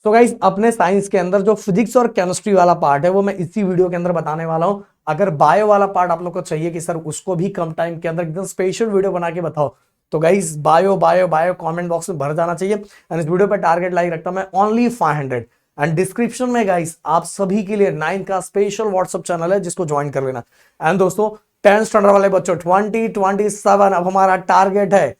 तो गाइस अपने साइंस के अंदर जो फिजिक्स और केमिस्ट्री वाला पार्ट है वो मैं इसी वीडियो के अंदर बताने वाला हूं। अगर बायो वाला पार्ट आप लोग को चाहिए कि सर उसको भी कम टाइम के अंदर एकदम स्पेशल वीडियो बना के बताओ, तो guys bio bio bio comment box में भर जाना चाहिए। एंड इस वीडियो पे टारगेट लाइक रखता हूं मैं ओनली 500। एंड डिस्क्रिप्शन में गाइस आप सभी के लिए 9 का स्पेशल व्हाट्सएप चैनल है जिसको ज्वाइन कर लेना। एंड दोस्तों 10th स्टैंडर्ड वाले बच्चों 2027 अब हमारा टारगेट है,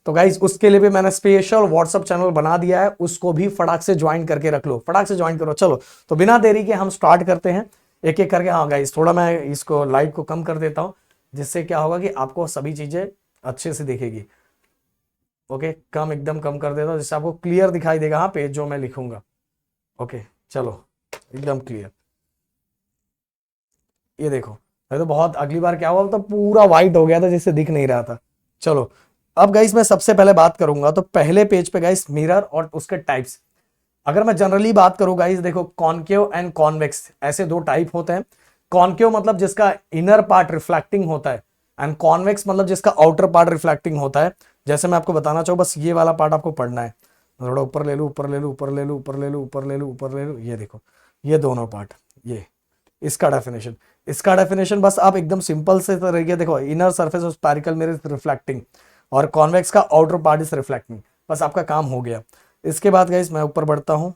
तो गाइज उसके लिए भी मैंने स्पेशल व्हाट्सएप चैनल बना दिया है, उसको भी फटाक से ज्वाइन करके रख लो, फटाक से ज्वाइन करो। चलो तो बिना देरी के हम स्टार्ट करते हैं एक एक करके। हाँ गाइज थोड़ा मैं इसको लाइट को कम कर देता हूं, जिससे क्या होगा कि आपको सभी चीजें अच्छे से दिखेगी। ओके कम एकदम कम कर देता हूं जिससे आपको क्लियर दिखाई देगा हाँ पेज जो मैं लिखूंगा। ओके चलो एकदम क्लियर। ये देखो मैं तो बहुत अगली बार क्या हुआ तो पूरा व्हाइट हो गया था जिससे दिख नहीं रहा था। चलो अब गाइस मैं सबसे पहले बात करूंगा तो पहले पेज पे गाइस मिरर और उसके टाइप्स। अगर मैं जनरली बात करूं गाइस देखो कॉन्केव एंड कॉन्वेक्स ऐसे दो टाइप होते हैं। कॉन्केव मतलब जिसका इनर पार्ट रिफ्लेक्टिंग होता है एंड कॉन्वेक्स मतलब जिसका आउटर पार्ट रिफ्लेक्टिंग होता है। जैसे मैं आपको बताना चाहूँ बस ये वाला पार्ट आपको पढ़ना है। थोड़ा ऊपर ले लूँ ऊपर ले लूँ ऊपर ले लूँ ऊपर ले लूँ ऊपर ले लूँ ऊपर ले लूँ, ये देखो ये दोनों पार्ट, ये इसका डेफिनेशन बस आप एकदम सिंपल से तरीके देखो inner surface of spherical mirror is reflecting और कॉन्वेक्स का आउटर पार्ट इज रिफ्लेक्टिंग, बस आपका काम हो गया। इसके बाद गाइस मैं ऊपर बढ़ता हूं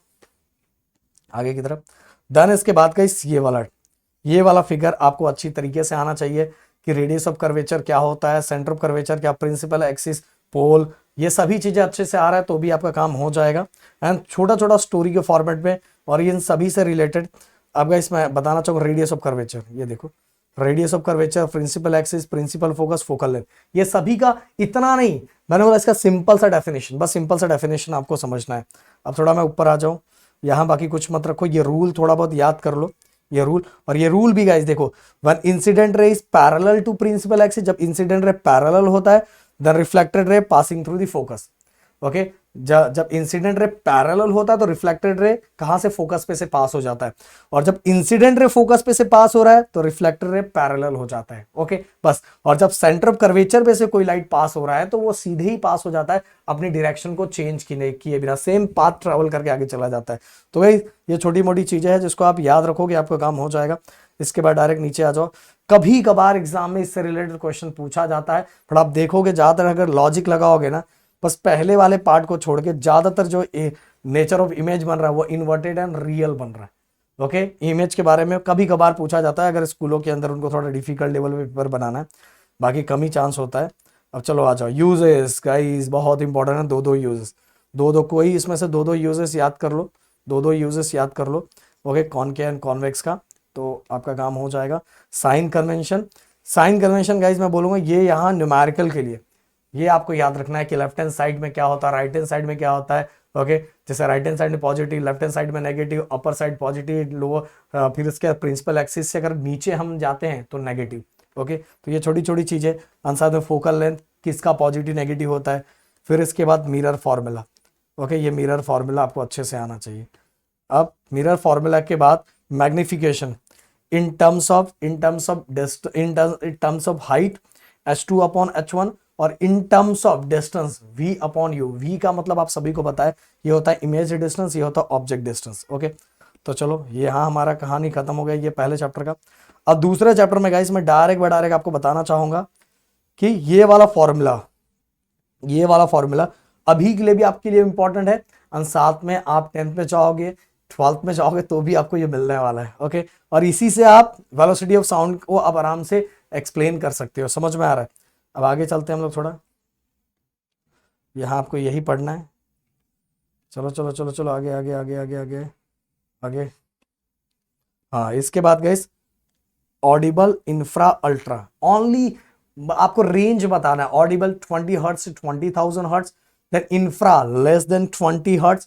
आगे की तरफ। देन इसके बाद गाइस ये वाला फिगर आपको अच्छी तरीके से आना चाहिए कि रेडियस ऑफ कर्वेचर क्या होता है, सेंटर ऑफ कर्वेचर क्या, प्रिंसिपल एक्सिस, पोल, ये सभी चीजें अच्छे से आ रहा है तो भी आपका काम हो जाएगा। एंड छोटा छोटा स्टोरी के फॉर्मेट में और इन सभी से रिलेटेड अब गाइस मैं बताना चाहूंगा रेडियस ऑफ कर्वेचर। ये देखो radius of curvature, principal axis, principal focus, focal length, ये सभी का इतना नहीं, मैंने बोला इसका सिंपल सा डेफिनेशन, बस सिंपल सा डेफिनेशन आपको समझना है। अब थोड़ा मैं ऊपर आ जाऊं, यहां बाकी कुछ मत रखो, ये रूल थोड़ा बहुत याद कर लो, ये रूल। और ये रूल भी गाइस देखो when incident ray is parallel to principal axis, जब इंसिडेंट रे पैरेलल होता है then reflected ray passing through the focus. Okay जब इंसिडेंट रे पैरेलल होता है तो रिफ्लेक्टेड रे कहां से, फोकस पे से पास हो जाता है, और जब इंसिडेंट रे फोकस पे से पास हो रहा है तो रिफ्लेक्टेड रे पैरेलल हो जाता है। ओके बस, और जब सेंटर ऑफ कर्वेचर पे से कोई लाइट पास हो रहा है तो वो सीधे ही पास हो जाता है अपनी डायरेक्शन को चेंज किए बिना, सेम पाथ ट्रेवल करके आगे चला जाता है। तो भाई ये छोटी मोटी चीजें हैं जिसको आप याद रखोगे आपका काम हो जाएगा। इसके बाद डायरेक्ट नीचे आ जाओ। कभी कभार एग्जाम में इससे रिलेटेड क्वेश्चन पूछा जाता है, पर आप देखोगे ज्यादातर अगर लॉजिक लगाओगे ना, बस पहले वाले पार्ट को छोड़ के ज्यादातर जो नेचर ऑफ इमेज बन रहा है वो इन्वर्टेड एंड रियल बन रहा है। ओके इमेज के बारे में कभी कभार पूछा जाता है अगर स्कूलों के अंदर उनको थोड़ा डिफिकल्ट लेवल पे पेपर बनाना है, बाकी कम ही चांस होता है। अब चलो आ जाओ यूजेस, गाइस बहुत इंपॉर्टेंट है, दो यूजेस, दो कोई इसमें से दो यूजेस याद कर लो, दो यूजेस याद कर लो। ओके कॉनकेव एंड कॉन्वेक्स का, तो आपका काम हो जाएगा। साइन कन्वेंशन गाइस मैं बोलूंगा ये यहाँ न्यूमेरिकल के लिए ये आपको याद रखना है कि लेफ्ट हैंड साइड में क्या होता है, राइट हैंड साइड में क्या होता है। ओके जैसे राइट हैंड साइड में पॉजिटिव, लेफ्ट हैंड साइड में negative, upper side positive, lower, फिर इसके प्रिंसिपल एक्सिस से अगर नीचे हम जाते हैं तो नेगेटिव। ओके तो ये छोटी छोटी चीजें, आंसर में फोकल लेंथ किसका पॉजिटिव नेगेटिव होता है। फिर इसके बाद मिरर फॉर्मूला। ओके ये मिरर फॉर्मूला आपको अच्छे से आना चाहिए। अब मिरर फॉर्मूला के बाद magnification in terms of height h2 upon h1 और in terms of distance v upon u। v का मतलब आप सभी को पता है ये होता है इमेज डिस्टेंस, ये होता है ऑब्जेक्ट डिस्टेंस। ओके तो चलो यहाँ हमारा कहानी खत्म हो गया ये पहले चैप्टर का। अब दूसरे चैप्टर में गाइस मैं डायरेक्ट आपको बताना चाहूंगा कि ये वाला फॉर्मूला अभी के लिए भी आपके लिए इंपॉर्टेंट है, और साथ में आप 10th में जाओगे 12th में जाओगे तो भी आपको ये मिलने वाला है। ओके और इसी से आप वेलोसिटी ऑफ साउंड को आप आराम से एक्सप्लेन कर सकते हो, समझ में आ रहा है। अब आगे चलते हैं हम लोग, थोड़ा यहाँ आपको यही पढ़ना है। चलो चलो चलो चलो आगे आगे आगे आगे आगे आगे। हाँ इसके बाद guys audible, infra, ultra, only आपको रेंज बताना है। ऑडिबल 20 हर्ट्ज से 20,000 hertz, then infra less than 20 hertz,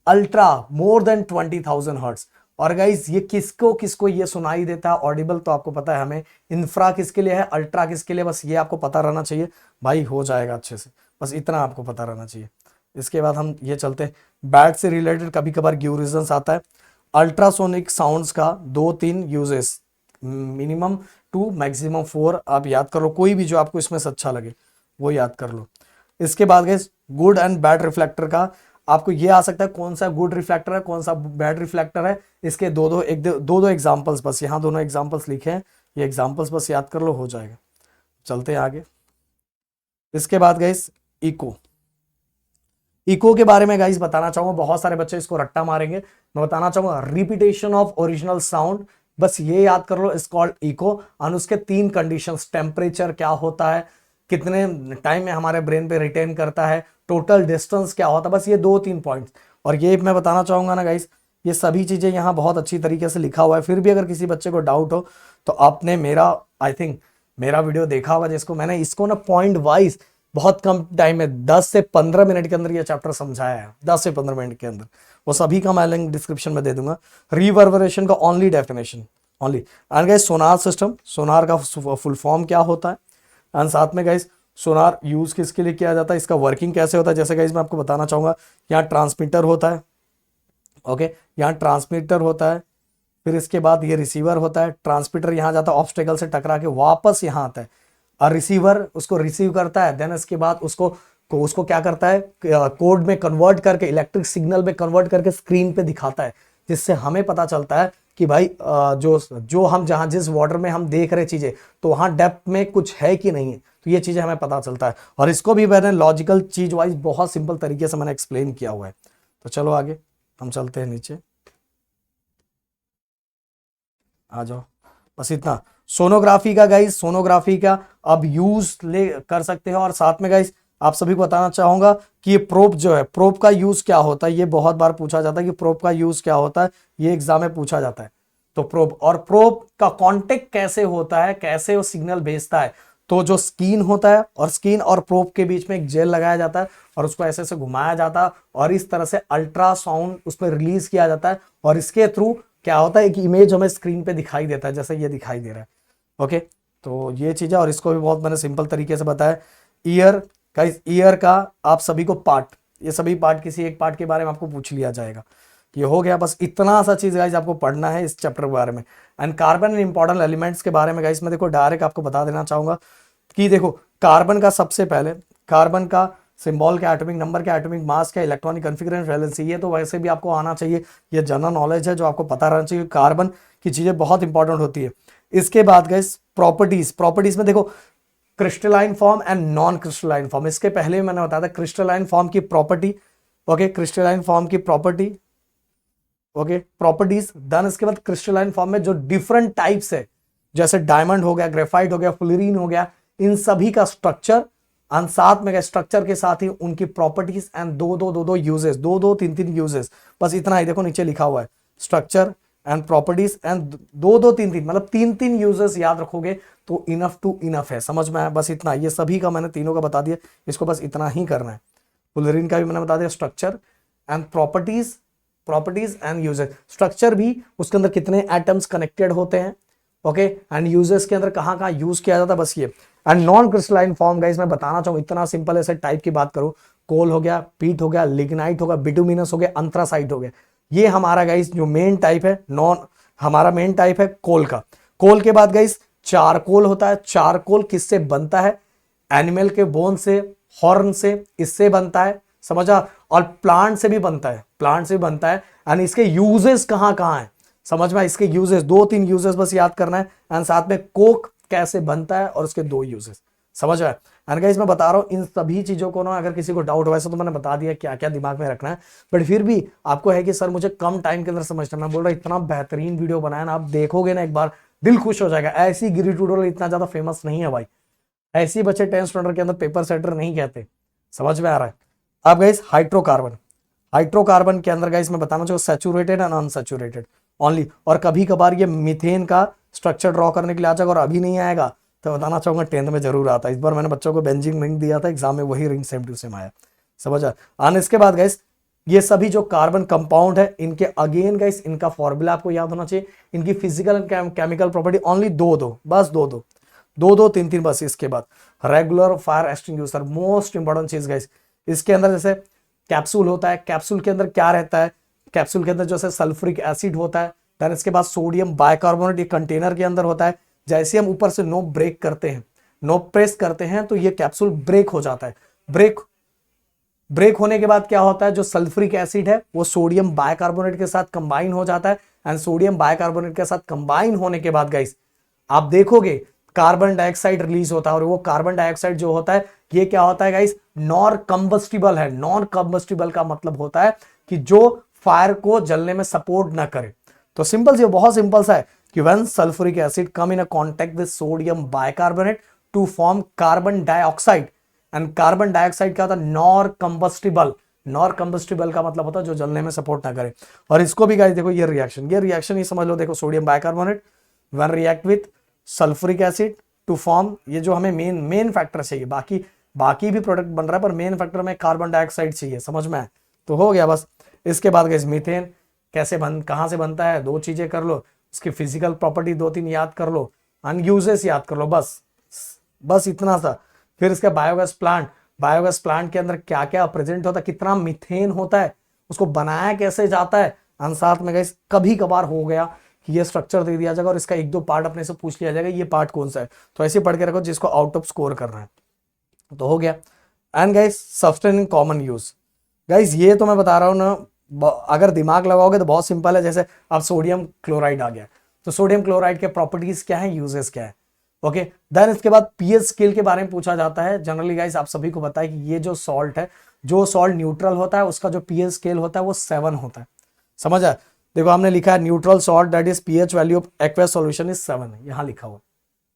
ultra more than 20,000 hertz. और गाइस ये किसको किसको ये सुनाई देता है, ऑडिबल तो आपको पता है हमें, इंफ्रा किसके लिए है, अल्ट्रा किसके लिए, बस ये आपको पता रहना चाहिए भाई, हो जाएगा अच्छे से, बस इतना आपको पता रहना चाहिए। इसके बाद हम ये चलते हैं बैट से रिलेटेड, कभी कभार गिवरिजन्स आता है। अल्ट्रासोनिक साउंड्स का 2-3 यूजेस, मिनिमम 2 मैक्सिमम 4 आप याद कर लो, कोई भी जो आपको इसमें से अच्छा लगे वो याद कर लो। इसके बाद guys good and bad reflector का आपको ये आ सकता है कौन सा गुड रिफ्लेक्टर है, कौन सा बैड रिफ्लेक्टर है। इसके दो एग्जांपल्स बस, यहाँ दोनों एग्जांपल्स लिखे हैं, ये एग्जांपल्स बस याद कर लो, हो जाएगा। चलते हैं आगे। इसके बाद गाइस इको, इको के बारे में गाइस बताना चाहूंगा, बहुत सारे बच्चे इसको रट्टा मारेंगे। मैं बताना चाहूंगा रिपीटेशन ऑफ ओरिजिनल साउंड, बस ये याद कर लो, इज कॉल्ड इको। और उसके 3 कंडीशंस, टेम्परेचर क्या होता है, कितने टाइम में हमारे ब्रेन पे रिटेन करता है, टोटल डिस्टेंस क्या होता है, बस ये 2-3 पॉइंट्स। और ये मैं बताना चाहूंगा ना गाइस, ये सभी चीजें यहाँ बहुत अच्छी तरीके से लिखा हुआ है। फिर भी अगर किसी बच्चे को डाउट हो तो आपने मेरा आई थिंक मेरा वीडियो देखा होगा, जिसको मैंने इसको ना पॉइंट वाइज बहुत कम टाइम में 10 से 15 मिनट के अंदर ये चैप्टर समझाया है, 10 से 15 मिनट के अंदर। वो सभी का मैं लिंक डिस्क्रिप्शन में दे दूंगा। रिवर्बरेशन का only definition only. And guys sonar system, sonar का फुल फॉर्म क्या होता है, एंड साथ में गाइस सोनार यूज किसके लिए किया जाता है, इसका वर्किंग कैसे होता है। जैसे गाइस मैं आपको बताना चाहूंगा, यहाँ ट्रांसमीटर होता है, ओके, यहाँ ट्रांसमीटर होता है, फिर इसके बाद ये रिसीवर होता है। ट्रांसमीटर यहाँ जाता है, ऑब्स्टेकल से टकरा के वापस यहाँ आता है, और रिसीवर उसको रिसीव करता है, देन इसके बाद उसको क्या करता है, कोड में कन्वर्ट करके, इलेक्ट्रिक सिग्नल में कन्वर्ट करके स्क्रीन पे दिखाता है, जिससे हमें पता चलता है कि भाई जो हम जहां जिस वाटर में हम देख रहे चीजें, तो वहां डेप्थ में कुछ है कि नहीं है, तो ये चीजें हमें पता चलता है। और इसको भी मैंने लॉजिकल चीज वाइज बहुत सिंपल तरीके से मैंने एक्सप्लेन किया हुआ है। तो चलो आगे हम चलते हैं नीचे, आ जाओ, बस इतना। सोनोग्राफी का गाइस, सोनोग्राफी का अब यूज ले कर सकते हैं। और साथ में गाइस आप सभी को बताना चाहूंगा कि ये प्रोब जो है, प्रोब का यूज क्या होता है, ये बहुत बार पूछा जाता है कि प्रोब का यूज क्या होता है, ये एग्जाम में पूछा जाता है। तो प्रोब और प्रोब का कांटेक्ट कैसे होता है, कैसे वो सिग्नल भेजता है, तो जो स्किन होता है और स्किन और प्रोब के बीच में एक जेल लगाया जाता है, और उसको ऐसे ऐसे घुमाया जाता है, और इस तरह से अल्ट्रासाउंड उसमें रिलीज किया जाता है, और इसके थ्रू क्या होता है, एक इमेज हमें स्क्रीन पे दिखाई देता है, जैसे ये दिखाई दे रहा है। ओके, तो ये चीज है, और इसको भी बहुत मैंने सिंपल तरीके से बताया। ईयर का, ईयर का आप सभी को पार्ट, ये सभी पार्ट किसी एक पार्ट के बारे में आपको पूछ लिया जाएगा। ये हो गया, बस इतना सा चीज गाइस आपको पढ़ना है इस चैप्टर के बारे में। And carbon and important elements के बारे में गाइस मैं देखो डायरेक्ट आपको बता देना चाहूंगा कि देखो कार्बन का सबसे पहले, कार्बन का सिंबल क्या, एटॉमिक नंबर क्या, एटॉमिक मास क्या, इलेक्ट्रॉनिक कॉन्फिगरेशन वैलेंसी, ये तो वैसे भी आपको आना चाहिए, ये जनरल नॉलेज है जो आपको पता रहना चाहिए। कार्बन की चीजें बहुत इंपॉर्टेंट होती है। इसके बाद गाइस प्रॉपर्टीज, प्रॉपर्टीज में देखो crystalline form and non crystalline form. इसके पहले मैंने बताया था क्रिस्टलाइन फॉर्म की प्रॉपर्टी, ओके, क्रिस्टलाइन फॉर्म की प्रॉपर्टी, ओके, प्रॉपर्टीज। देन इसके बाद क्रिस्टलाइन फॉर्म में जो डिफरेंट टाइप्स है, जैसे डायमंड हो गया, ग्रेफाइट हो गया, फ्लोरीन हो गया, इन सभी का स्ट्रक्चर, एंड साथ में स्ट्रक्चर के साथ ही उनकी प्रॉपर्टीज, एंड दो यूजेस, दो तीन यूजेस, बस इतना ही देखो नीचे लिखा हुआ है, स्ट्रक्चर एंड प्रॉपर्टीज एंड दो तीन मतलब तीन यूजेस याद रखोगे तो इनफ टू इनफ है, समझ में आया, बस इतना। ये सभी का मैंने तीनों का बता दिया, इसको बस इतना ही करना है। फ्लोरीन का भी मैंने बता दिया, structure and properties, properties and uses. Structure भी उसके अंदर कितने एटम्स कनेक्टेड होते हैं, ओके, एंड यूजेस के अंदर कहां कहां यूज किया जाता है, बस ये। And non crystalline form guys मैं बताना चाहूँ, इतना सिंपल ऐसे टाइप की बात करूं, कोल हो गया, पीट हो गया, लिग्नाइट हो गया, बिटुमिनस हो गया, अंथ्रासाइट हो गया, ये हमारा गाइस जो मेन टाइप है, हमारा मेन टाइप है कोल का। कोल के बाद गाइस चारकोल होता है। चारकोल किससे बनता है, एनिमल के बोन से, हॉर्न से, इससे बनता है, समझा। और प्लांट से भी बनता है, प्लांट से भी बनता है। एंड इसके यूजेस कहां कहां है, समझ में, इसके यूजेस 2-3 यूजेस बस याद करना है। एंड साथ में कोक कैसे बनता है और उसके 2 यूजेस, समझ में। एंड गाइस मैं बता रहा हूं इन सभी चीजों को ना, अगर किसी को डाउट हो, वैसे तो मैंने बता दिया क्या क्या दिमाग में रखना है, बट फिर भी आपको है कि सर मुझे कम टाइम के अंदर समझना, मैं बोल रहा हूं इतना बेहतरीन वीडियो बनाया ना, आप देखोगे ना एक बार दिल खुश हो जाएगा। ऐसी गिरी ट्यूटोरियल इतना ज्यादा फेमस नहीं है भाई, ऐसी बच्चे 10th स्टैंडर्ड के अंदर पेपर सेटर नहीं कहते, समझ में आ रहा है। अब गाइस हाइड्रोकार्बन, हाइड्रोकार्बन के अंदर गाइस मैं बताना चाहूँ सैचुरेटेड एंड अनसैचुरेटेड ओनली। और कभी कभार ये मीथेन का स्ट्रक्चर ड्रॉ करने के लिए आ जाएगा, और अभी नहीं आएगा तो बताना चाहूंगा 10th में जरूर आता है। इस बार मैंने बच्चों को बेंजिंग रिंग दिया था एग्जाम में, वही रिंग सेम टू सेम आया, समझा। आने इसके बाद गाइस ये सभी जो कार्बन कंपाउंड है, इनके अगेन गाइस इनका फॉर्मूला आपको याद होना चाहिए, इनकी physical and chemical property only दो, बस दो, तीन, बस। इसके बाद regular fire extinguisher, most important चीज गाइस। इसके अंदर जैसे कैप्सूल होता है, कैप्सूल के अंदर क्या रहता है, कैप्सूल के अंदर जैसे सल्फ्यूरिक एसिड होता है, देन इसके बाद सोडियम बाइकार्बोनेट, ये कंटेनर के अंदर होता है। जैसे हम ऊपर से नोब ब्रेक करते हैं, नोब प्रेस करते हैं, तो ये कैप्सूल ब्रेक हो जाता है। ब्रेक ब्रेक होने के बाद क्या होता है, जो सल्फ्यूरिक एसिड है वो सोडियम बाइकार्बोनेट के साथ कंबाइन हो जाता है, एंड सोडियम बाइकार्बोनेट के साथ कंबाइन होने के बाद गाइस आप देखोगे कार्बन डाइऑक्साइड रिलीज होता है, और वो कार्बन डाइऑक्साइड जो होता है ये क्या होता है गाइस, नॉन कंबस्टिबल है। नॉन कंबस्टिबल का मतलब होता है कि जो फायर को जलने में सपोर्ट ना करे। तो सिंपल सी, बहुत सिंपल सा है कि when sulphuric acid come in a contact with sodium bicarbonate to form carbon dioxide, and carbon dioxide क्या होता है, नॉन कंबस्टिबल। नॉन कंबस्टिबल का मतलब होता है जो जलने में सपोर्ट ना करे। और इसको भी गाइस देखो, ये रिएक्शन ही समझ लो, देखो sodium bicarbonate when react with sulphuric acid to form, ये जो हमें मेन फैक्टर चाहिए, बाकी भी प्रोडक्ट बन रहा है पर मेन फैक्टर में कार्बन डाइऑक्साइड चाहिए, समझ में आए तो हो गया बस। इसके बाद गाइस मीथेन कहां से बनता है, दो चीजें कर लो, उसकी फिजिकल प्रॉपर्टी 2-3 याद कर लो, अनयूजेस याद कर लो, बस इतना सा। फिर इसका बायोगैस प्लांट के अंदर क्या क्या प्रेजेंट होता है, कितना मीथेन होता है, उसको बनाया कैसे जाता है, और साथ में गाइस कभी कभार हो गया कि ये स्ट्रक्चर दे दिया जाएगा और इसका 1-2 पार्ट अपने से पूछ लिया जाएगा, ये पार्ट कौन सा है, तो ऐसे पढ़ के रखो जिसको आउट ऑफ स्कोर करना है, तो हो गया। And guys substance in common use, guys ये तो मैं बता रहा हूं ना, अगर दिमाग लगाओगे तो बहुत सिंपल है। जैसे अब सोडियम क्लोराइड आ गया, तो सोडियम क्लोराइड के प्रॉपर्टीज क्या है, यूजेस क्या है, ओके। देन इसके बाद पीएच स्केल के बारे में पूछा जाता है। जनरली गाइस आप सभी को पता है कि ये जो सॉल्ट है, जो सॉल्ट न्यूट्रल होता है उसका जो पीएच स्केल होता है वो 7 होता है, समझ आया। देखो हमने लिखा है neutral salt that is pH value of aqueous solution is 7 है, यहां लिखा हुआ,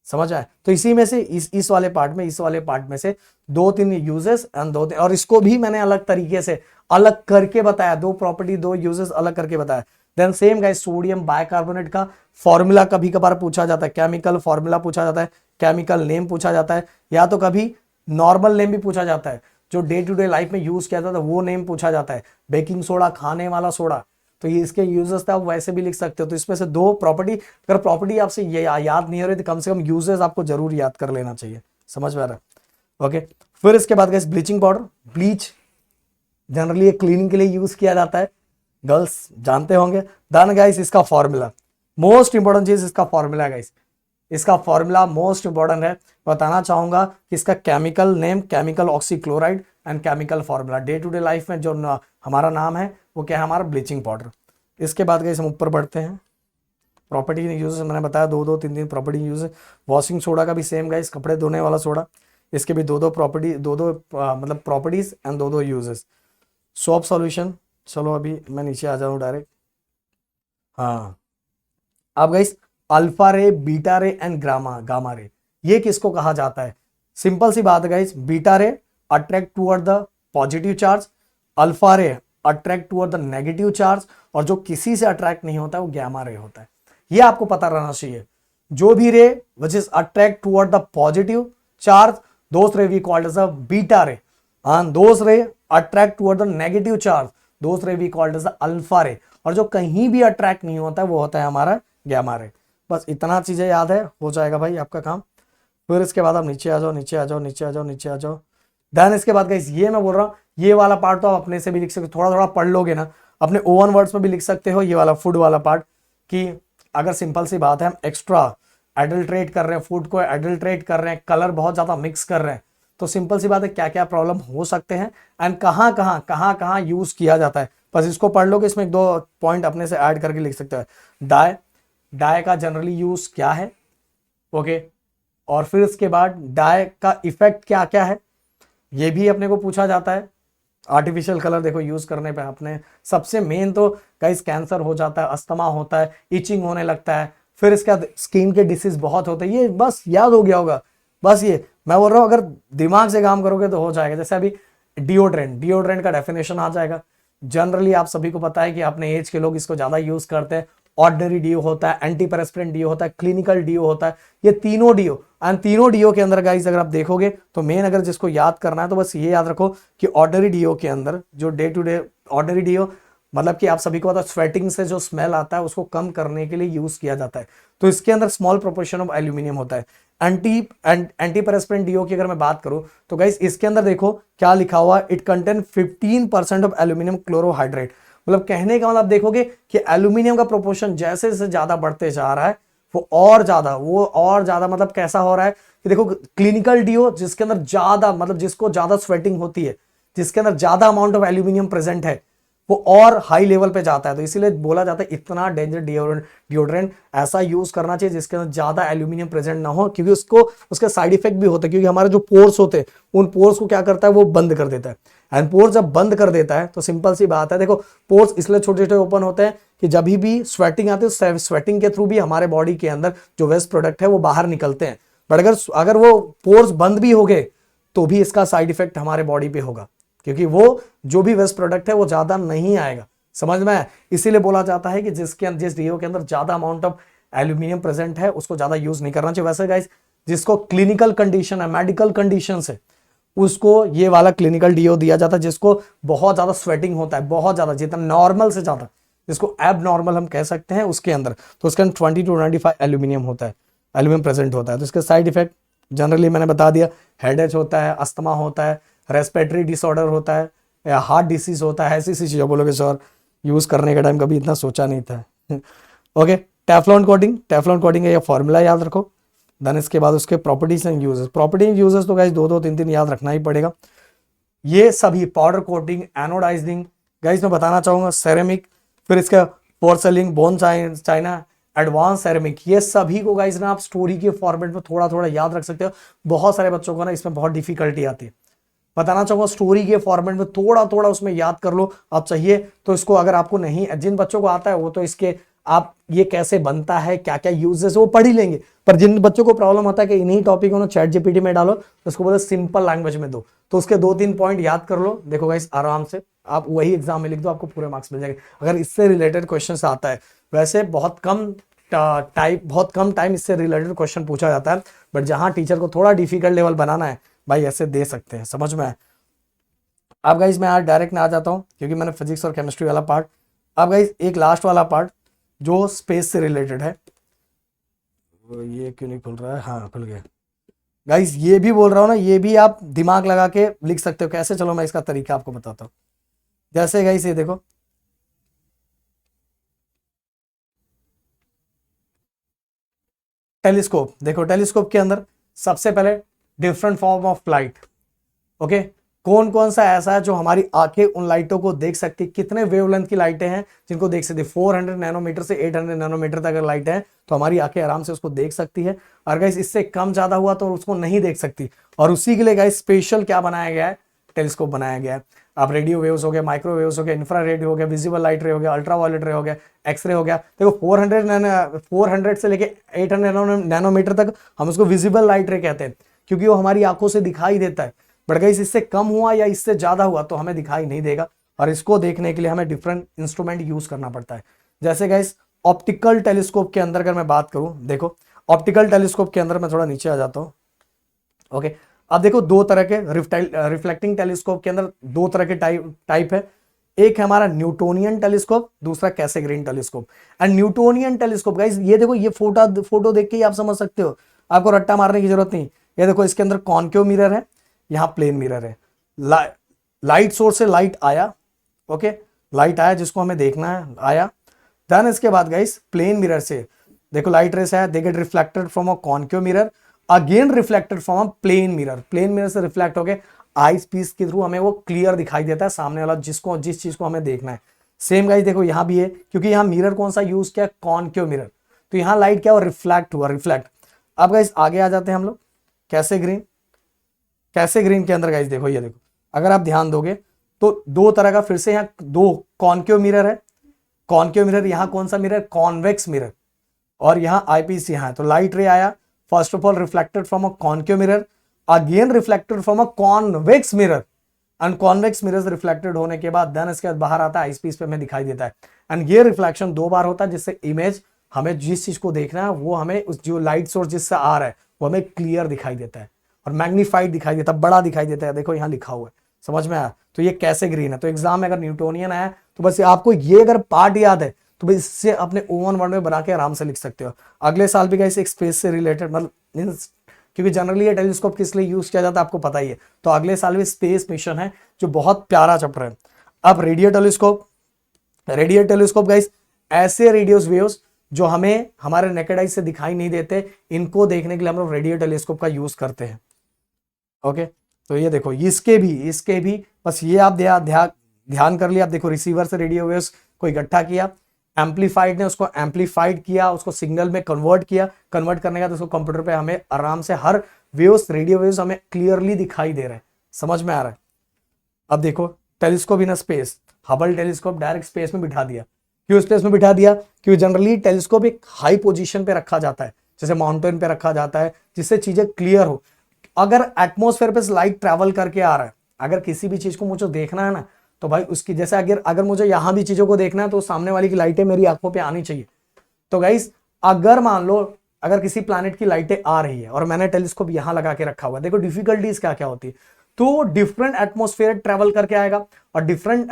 समझ आया। तो इसी में से इस वाले पार्ट में से 2-3 यूजेस एंड 2-3, और इसको भी मैंने अलग तरीके से अलग करके बताया, 2 प्रॉपर्टी 2 यूजेस अलग करके बताया। Then same guys sodium bicarbonate का फॉर्मूला कभी कभार पूछा जाता है, केमिकल फॉर्मूला पूछा जाता है, केमिकल नेम पूछा जाता है, या तो कभी नॉर्मल नेम भी पूछा जाता है, जो डे टू डे लाइफ में यूज किया जाता है वो नेम पूछा जाता है। बेकिंग सोडा, खाने वाला सोडा, तो ये इसके यूजेस थे, आप वैसे भी लिख सकते हो। तो इसमें से 2 प्रॉपर्टी, अगर प्रॉपर्टी आपसे ये याद नहीं हो रही तो कम से कम यूजेस आपको जरूर याद कर लेना चाहिए, समझ में आ रहा है, ओके। फिर इसके बाद guys bleaching powder, bleach generally cleaning के लिए यूज किया जाता है, गर्ल्स जानते होंगे। देन गाइस इसका फॉर्मूला, मोस्ट इंपॉर्टेंट चीज इसका फॉर्मूला गाइस, इसका फॉर्मूला मोस्ट इंपॉर्टेंट है। बताना चाहूंगा कि इसका chemical name, chemical oxychloride and chemical formula, day to day life में जो हमारा नाम है वो क्या है, हमारा ब्लीचिंग पाउडर। इसके बाद गाइस हम ऊपर बढ़ते हैं, प्रॉपर्टी यूज मैंने बताया 2-3 प्रॉपर्टी यूज है। वॉशिंग सोडा का भी सेम गाइस, कपड़े धोने वाला सोडा, इसके भी 2 प्रॉपर्टी, 2 मतलब properties and 2 uses. Soap solution, चलो अभी मैं नीचे आ जाऊं डायरेक्ट, हाँ। अब गाइस अल्फा रे, बीटा रे एंड गामा रे, ये किसको कहा जाता है? सिंपल सी बात है गाइस, बीटा रे attract toward the positive charge, alpha रे attract toward the negative charge, और जो किसी से अट्रैक्ट नहीं होता है वो गैमा रे होता है। ये आपको पता रहना चाहिए। जो भी ray which is attract toward the positive charge, those ray we called as a beta ray, and those ray attract toward the negative charge, those ray we called as the alpha ray, और जो कहीं भी attract नहीं होता है वो होता है हमारा गैमा रे। बस इतना चीजें याद है, हो जाएगा भाई आपका काम। फिर इसके बाद आप नीचे आ जाओ, नीचे आ जाओ, नीचे आ जाओ, नीचे आ जाओ। देन इसके बाद गाइस ये मैं बोल रहा हूँ, ये वाला पार्ट तो आप अपने से भी लिख सकते हो, थोड़ा थोड़ा पढ़ लोगे ना, अपने ओवन वर्ड्स में भी लिख सकते हो ये वाला फूड वाला पार्ट, कि अगर सिंपल सी बात है हम एक्स्ट्रा एडल्ट्रेट कर रहे हैं, फूड को एडल्ट्रेट कर रहे हैं, कलर बहुत ज्यादा मिक्स कर रहे हैं, तो सिंपल सी बात है क्या क्या प्रॉब्लम हो सकते हैं एंड कहां यूज किया जाता है, बस इसको पढ़ लो कि इसमें 1-2 पॉइंट अपने से ऐड करके लिख सकते हैं। डाई का जनरली यूज क्या है, ओके, और फिर इसके बाद डाई का इफेक्ट क्या क्या है ये भी अपने को पूछा जाता है। आर्टिफिशियल कलर देखो यूज करने पे अपने सबसे मेन तो गाइस कैंसर हो जाता है, अस्थमा होता है, इचिंग होने लगता है, फिर इसका स्किन के डिसीज बहुत होते हैं, ये बस याद हो गया होगा। बस ये मैं बोल रहा हूँ, अगर दिमाग से काम करोगे तो हो जाएगा। जैसे अभी डिओड्रेंट का डेफिनेशन आ जाएगा। जनरली आप सभी को पता है कि अपने एज के लोग इसको ज्यादा यूज करते हैं। ऑर्डिनरी डीओ होता है, एंटी पेरेस्पिरेंट डीओ होता है, क्लिनिकल डीओ होता है, ये तीनों डीओ, एंड तीनों डीओ के अंदर गाइस अगर आप देखोगे तो मेन अगर जिसको याद करना है तो बस ये याद रखो कि ऑर्डिनरी डीओ के अंदर जो day to day ordinary deo मतलब कि आप सभी को पता है स्वेटिंग से जो स्मेल आता है उसको कम करने के लिए यूज किया जाता है, तो इसके अंदर स्मॉल प्रोपोर्शन ऑफ एल्यूमिनियम होता है। एंटी पेरेस्पिरेंट डीओ की अगर मैं बात करूं तो गाइस इसके अंदर देखो क्या लिखा हुआ है, it contain 15% of aluminium chlorohydrate. मतलब कहने का मतलब देखोगे कि एल्यूमिनियम का प्रोपोर्शन जैसे जैसे ज्यादा बढ़ते जा रहा है वो और ज्यादा मतलब कैसा हो रहा है कि देखो क्लिनिकल डीओ जिसके अंदर ज्यादा मतलब जिसको ज्यादा स्वेटिंग होती है, जिसके अंदर ज्यादा अमाउंट ऑफ एल्यूमिनियम प्रेजेंट है वो और हाई लेवल पे जाता है। तो इसीलिए बोला जाता है इतना डेंजर डिओड्रेंट ऐसा यूज करना चाहिए जिसके अंदर ज्यादा एल्यूमिनियम प्रेजेंट ना हो, क्योंकि उसके साइड इफेक्ट भी होते हैं, क्योंकि हमारे जो पोर्स होते हैं उन पोर्स को क्या करता है वो बंद कर देता है। एंड पोर्स जब बंद कर देता है तो सिंपल सी बात है, देखो पोर्स इसलिए छोटे छोटे ओपन होते हैं कि जब भी स्वेटिंग आती है स्वेटिंग के थ्रू भी हमारे बॉडी के अंदर जो वेस्ट प्रोडक्ट है वो बाहर निकलते हैं। बट अगर वो पोर्स बंद भी हो गए तो भी इसका साइड इफेक्ट हमारे बॉडी पे होगा, क्योंकि वो जो भी वेस्ट प्रोडक्ट है वो ज्यादा नहीं आएगा। समझ में आया? इसीलिए बोला जाता है कि जिस डीओ के अंदर ज्यादा अमाउंट ऑफ एल्यूमिनियम प्रेजेंट है उसको ज्यादा यूज नहीं करना चाहिए। वैसे गाइस जिसको क्लिनिकल कंडीशन है, मेडिकल कंडीशन है, उसको ये वाला क्लिनिकल डीओ दिया जाता है। जिसको बहुत ज्यादा स्वेटिंग होता है, बहुत ज्यादा, जितना नॉर्मल से ज्यादा, जिसको एब नॉर्मल हम कह सकते हैं, उसके अंदर तो उसके अंदर 20 to 25 एल्यूमिनियम होता है, एल्यूमिनियम प्रेजेंट होता है। तो इसके साइड इफेक्ट जनरली मैंने बता दिया, हेडेक होता है, अस्थमा होता है, रेस्पिरेटरी डिसऑर्डर होता है, या हार्ट डिसीज होता है। ऐसी चीजें बोलोगे सर यूज करने के टाइम कभी इतना सोचा नहीं था। ओके, टेफ्लॉन कोटिंग है, ये फॉर्मूला याद रखो। देन इसके बाद उसके properties and uses. Property and uses तो गाइस 2-2, 3-3 याद रखना ही पड़ेगा। ये सभी पाउडर कोटिंग, एनोडाइजिंग, गाइस मैं बताना चाहूंगा सेरेमिक, फिर इसका porcelain, bone China, advance ceramic, ये सभी को गाइस ना आप स्टोरी के फॉर्मेट में थोड़ा थोड़ा याद रख सकते हो। बहुत सारे बच्चों को ना इसमें बहुत डिफिकल्टी आती है। बताना चाहूंगा स्टोरी के फॉर्मेट में थोड़ा थोड़ा उसमें याद कर लो आप, चाहिए तो इसको। अगर आपको नहीं, जिन बच्चों को आता है वो तो इसके आप ये कैसे बनता है, क्या क्या यूजेस वो पढ़ ही लेंगे। पर जिन बच्चों को प्रॉब्लम होता है कि इन्हीं टॉपिक को ना चैट जीपीटी में डालो तो उसको बोलो सिंपल लैंग्वेज में दो, तो उसके 2-3 पॉइंट याद कर लो। देखो गाइस आराम से आप वही एग्जाम में लिख दो, आपको पूरे मार्क्स मिल जाएंगे अगर इससे रिलेटेड क्वेश्चन आता है। वैसे बहुत कम टाइम इससे रिलेटेड क्वेश्चन पूछा जाता है, बट जहां टीचर को थोड़ा डिफिकल्ट लेवल बनाना है भाई ऐसे दे सकते हैं। समझ में आए? अब गाइस मैं आज डायरेक्ट में आ जाता हूँ, क्योंकि मैंने फिजिक्स और केमिस्ट्री वाला पार्ट। अब गाइस एक लास्ट वाला पार्ट जो स्पेस से रिलेटेड है। ये क्यों नहीं खुल रहा है? हाँ खुल गया। गाइस ये भी बोल रहा हूँ ना, ये भी आप दिमाग लगा के लिख सकते हो। कैसे? चलो मैं इसका तरीका आपको बताता हूँ। जैसे गाइस ये देखो, टेलीस्कोप देखो, टेलीस्कोप के अंदर सबसे पहले different form of light. Okay, कौन कौन सा ऐसा है जो हमारी आंखें उन लाइटों को देख सकती, कितने वेवलेंथ की लाइटें हैं जिनको देख सकती। 400 नैनोमीटर से 800 नैनोमीटर तक अगर लाइट है तो हमारी आंखें आराम से उसको देख सकती है। और गाइस इससे कम ज्यादा हुआ तो उसको नहीं देख सकती। और उसी के लिए गाइस स्पेशल क्या बनाया गया है? टेलीस्कोप बनाया गया है। अब रेडियो वेव्स हो गया, माइक्रोवेव्स हो गया, इंफ्रारेड हो गया, विजिबल लाइट रे हो गया, अल्ट्रावायलेट रे हो गया, एक्सरे हो गया। देखो 400 से लेके 800 नैनोमीटर तक हम उसको विजिबल लाइट रे कहते हैं, क्योंकि वो हमारी आंखों से दिखाई देता है। बट गाइस इससे कम हुआ या इससे ज्यादा हुआ तो हमें दिखाई नहीं देगा, और इसको देखने के लिए हमें डिफरेंट इंस्ट्रूमेंट यूज करना पड़ता है। जैसे गाइस ऑप्टिकल टेलीस्कोप के अंदर अगर मैं बात करूं, देखो ऑप्टिकल टेलीस्कोप के अंदर मैं थोड़ा नीचे आ जाता हूं। ओके, अब देखो दो तरह के रिफ्लेक्टिंग टेलीस्कोप के अंदर दो तरह के टाइप है। एक है हमारा न्यूटोनियन टेलीस्कोप, दूसरा Cassegrain telescope. And Newtonian telescope guys ये देखो, ये फोटो देख के ही आप समझ सकते हो, आपको रट्टा मारने की जरूरत नहीं। ये देखो इसके अंदर कॉन्केव मिरर है, यहाँ प्लेन मिरर है। लाइट सोर्स से लाइट आया, ओके लाइट आया जिसको हमें देखना है, आया। देन इसके बाद गाइस प्लेन मिरर से देखो लाइट रेस है, they get reflected from a concave mirror, again reflected from a plane mirror. Plane mirror से रिफ्लेक्ट होके आईज पीस के थ्रू हमें वो क्लियर दिखाई देता है सामने वाला जिस चीज को हमें देखना है। सेम गाइस देखो यहाँ भी है, क्योंकि यहाँ मिरर कौन सा यूज किया? Concave mirror. तो यहाँ लाइट क्या हुआ? रिफ्लेक्ट हुआ, रिफ्लेक्ट। अब गाइस आगे आ जाते हैं हम लोग कैसेग्रीन के अंदर। गाइस देखो, ये देखो अगर आप ध्यान दोगे तो दो तरह का, फिर से यहाँ दो कॉन्केव मिरर है। कॉन्केव मिरर यहाँ कौन सा मिरर? Convex mirror. और यहाँ आईपीस यहाँ है। तो लाइट रे आया, first of all reflected from a concave mirror, again reflected from a convex mirror, and convex mirror reflected होने के बाद देन इसके बाद बाहर आता है, आईपीस पे हमें दिखाई देता है। एंड ये रिफ्लेक्शन 2 बार होता है, जिससे इमेज हमें जिस चीज को देखना है वो हमें उस जो लाइट सोर्स जिससे आ रहा है वो हमें क्लियर दिखाई देता है और मैग्नीफाइड दिखाई देता है, बड़ा दिखाई देता है। देखो यहाँ लिखा हुआ है, समझ में आया? तो ये कैसेग्रीन है। तो एग्जाम में अगर न्यूटोनियन आया तो बस आपको ये अगर पार्ट याद है तो बस इससे अपने ओवन वर्ड में बना के आराम से लिख सकते हो। अगले साल भी गाइस एक स्पेस से रिलेटेड, मतलब क्योंकि जनरली ये टेलीस्कोप किस लिए यूज किया जाता है आपको पता ही है, तो अगले साल भी स्पेस मिशन है जो बहुत प्यारा चैप्टर है। अब रेडियो टेलीस्कोप गाइस ऐसे रेडियो वेव्स जो हमें हमारे नेकेड आई से दिखाई नहीं देते, इनको देखने के लिए हम लोग रेडियो टेलीस्कोप का यूज करते हैं। ओके, तो ये देखो इसके भी बस ये आप ध्यान कर लिया। आप देखो रिसीवर से रेडियो वेव्स को इकट्ठा किया, एम्पलीफाइड ने उसको एम्पलीफाइड किया, उसको सिग्नल में कन्वर्ट किया, कन्वर्ट करने का तो उसको कंप्यूटर पे हमें आराम से हर वेव्स, रेडियो वेव्स हमें क्लियरली दिखाई दे रहे हैं। समझ में आ रहा है? अब देखो telescope in space, Hubble telescope direct space में बिठा दिया। क्यों स्पेस में बिठा दिया? क्योंकि जनरली टेलीस्कोप एक हाई पोजीशन पे रखा जाता है, जैसे माउंटेन पे रखा जाता है, जिससे चीजें क्लियर हो। अगर एटमॉस्फेयर पे लाइट ट्रैवल करके आ रहा है, अगर किसी भी चीज को मुझे देखना है ना, तो भाई उसकी जैसे अगर मुझे यहां भी चीजों को देखना है तो सामने वाली की लाइटें मेरी आंखों पे आनी चाहिए। तो गाइस अगर मान लो अगर किसी प्लैनेट की लाइटें आ रही है और मैंने टेलीस्कोप यहां लगा के रखा हुआ, देखो डिफिकल्टीज क्या क्या होती है। तो डिफरेंट एटमॉस्फेयर ट्रैवल करके आएगा, और डिफरेंट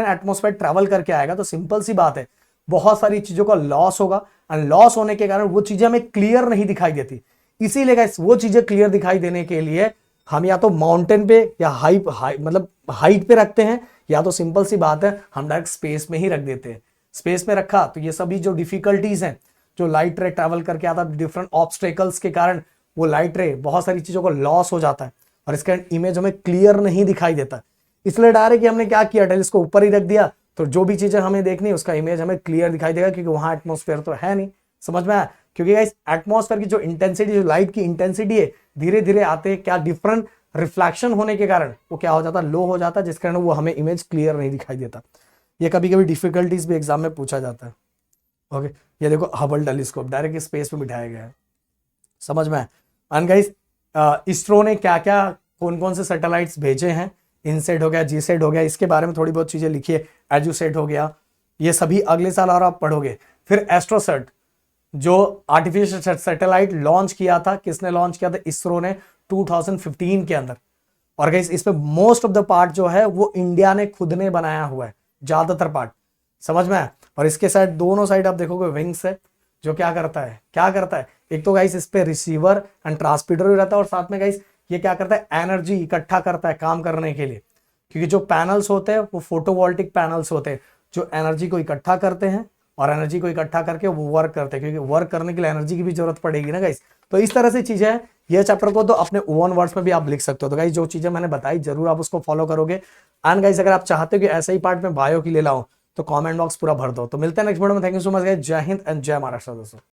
एटमॉस्फेयर ट्रैवल करके आएगा तो सिंपल सी बात है, बहुत सारी चीजों का लॉस होगा, और लॉस होने के कारण वो चीजें हमें क्लियर नहीं दिखाई देती। इसीलिए गाइस वो चीजें क्लियर दिखाई देने के लिए हम या तो माउंटेन पे या मतलब हाइट पे रखते हैं, या तो सिंपल सी बात है हम डायरेक्ट स्पेस में ही रख देते हैं। स्पेस में रखा तो ये सभी जो डिफिकल्टीज हैं, जो लाइट रे ट्रैवल करके आता है, डिफरेंट ऑब्स्टेकल्स के कारण वो लाइट रे बहुत सारी चीजों को लॉस हो जाता है, और इसका इमेज हमें क्लियर नहीं दिखाई देता। इसलिए डायरेक्ट हमने क्या किया, टेलीस्कोप ऊपर ही रख दिया, तो जो भी चीजें हमें देखनी है उसका इमेज हमें क्लियर दिखाई देगा, क्योंकि वहां एटमॉस्फेयर तो है नहीं। समझ में आया? क्योंकि गाइस एटमॉस्फेयर की जो इंटेंसिटी, जो लाइट की इंटेंसिटी है, धीरे धीरे आते क्या डिफरेंट रिफ्लेक्शन होने के कारण वो क्या हो जाता है, लो हो जाता है, जिस कारण वो हमें इमेज क्लियर नहीं दिखाई देता। ये कभी कभी डिफिकल्टीज भी एग्जाम में पूछा जाता है। ओके, ये देखो हबल टेलीस्कोप डायरेक्ट स्पेस में बिठाया गया है। समझ में? एंड गाइस इसरो ने क्या क्या कौन कौन से सैटेलाइट्स भेजे हैं, इनसेट हो गया, जीसेट हो गया, इसके बारे में थोड़ी बहुत चीजें लिखी है, एजुसेट हो गया, ये सभी अगले साल और आप पढ़ोगे। फिर एस्ट्रोसेट जो आर्टिफिशियल सैटेलाइट लॉन्च किया था, किसने लॉन्च किया था? इसरो ने 2015 के अंदर। और गाइस इसमें मोस्ट ऑफ द पार्ट जो है वो इंडिया ने खुद ने बनाया हुआ है, ज्यादातर पार्ट। समझ में आया? और इसके साइड दोनों साइड आप देखोगे विंग्स है, जो क्या करता है, एक तो गाइस इस पे रिसीवर एंड ट्रांसमीटर भी रहता है, और साथ में गाइस ये क्या करता है, एनर्जी इकट्ठा करता है काम करने के लिए। क्योंकि जो पैनल्स होते हैं वो फोटोवोल्टिक पैनल्स होते हैं, जो एनर्जी को इकट्ठा करते हैं, और एनर्जी को इकट्ठा करके वो वर्क करते हैं, क्योंकि वर्क करने के लिए एनर्जी की भी जरूरत पड़ेगी ना गाइस। तो इस तरह से चीजें हैं। ये चैप्टर को तो अपने ओन वर्ड्स में भी आप लिख सकते हो। तो गाइस जो चीजें मैंने बताई जरूर आप उसको फॉलो करोगे। एंड गाइस अगर आप चाहते हो कि ऐसा ही पार्ट में बायो की ले लाऊं तो कमेंट बॉक्स पूरा भर दो। तो मिलते हैं नेक्स्ट वीडियो में। Thank you so much guys. जय हिंद एंड जय महाराष्ट्र दोस्तों।